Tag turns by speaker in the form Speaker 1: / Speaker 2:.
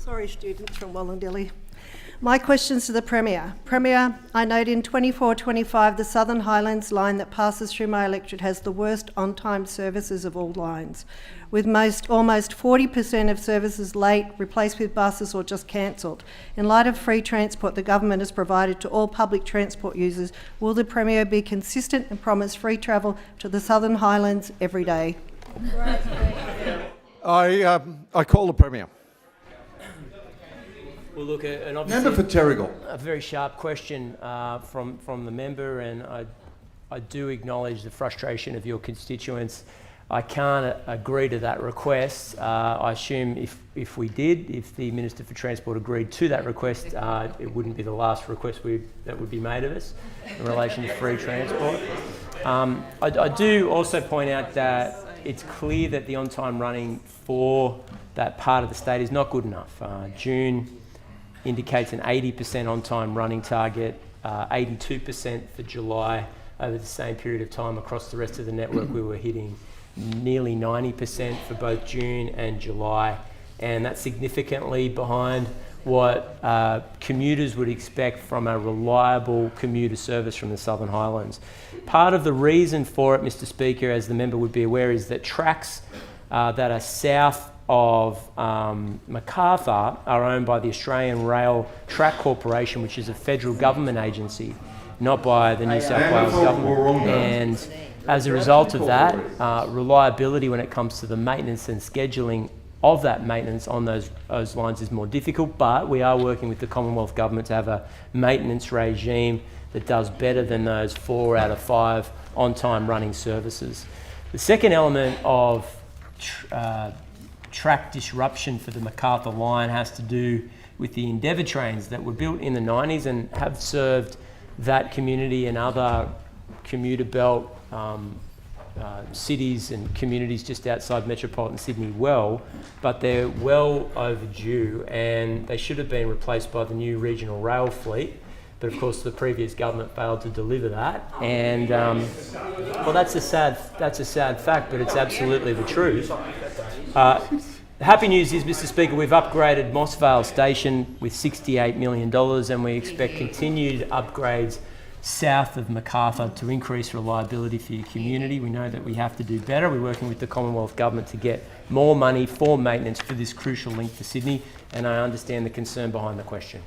Speaker 1: Sorry, students from Wollondilly. My questions to the Premier. Premier, I note in 24-25 the Southern Highlands line that passes through my electorate has the worst on-time services of all lines, with almost 40% of services late, replaced with buses or just cancelled. In light of free transport the government has provided to all public transport users, will the Premier be consistent and promise free travel to the Southern Highlands every day?
Speaker 2: I call the Premier.
Speaker 3: Well, look, and obviously
Speaker 2: Member for Terrigal.
Speaker 3: a very sharp question from the member, and I do acknowledge the frustration of your constituents. I can't agree to that request. I assume if the Minister for Transport agreed to that request, it wouldn't be the last request that would be made of us in relation to free transport. I do also point out that it's clear that the on-time running for that part of the state is not good enough. June indicates an 80% on-time running target, 82% for July. Over the same period of time across the rest of the network, we were hitting nearly 90% for both June and July, and that's significantly behind what commuters would expect from a reliable commuter service from the Southern Highlands. Part of the reason for it, Mr. Speaker, as the member would be aware, is that tracks that are south of Macarthur are owned by the Australian Rail Track Corporation, which is a federal government agency, not by the New South Wales government. And as a result of that, reliability when it comes to the maintenance and scheduling of that maintenance on those lines is more difficult, but we are working with the Commonwealth Government to have a maintenance regime that does better than those 4 out of 5 on-time running services. The second element of track disruption for the Macarthur line has to do with the Endeavour trains that were built in the 90s and have served that community and other commuter belt cities and communities just outside metropolitan Sydney well, but they're well overdue and they should have been replaced by the new regional rail fleet. But of course the previous government failed to deliver that, and well, that's a sad fact, but it's absolutely the truth. The happy news is, Mr. Speaker, we've upgraded Moss Vale Station with $68 million, and we expect continued upgrades south of Macarthur to increase reliability for your community. We know that we have to do better. We're working with the Commonwealth Government to get more money for maintenance for this crucial link to Sydney, and I understand the concern behind the question.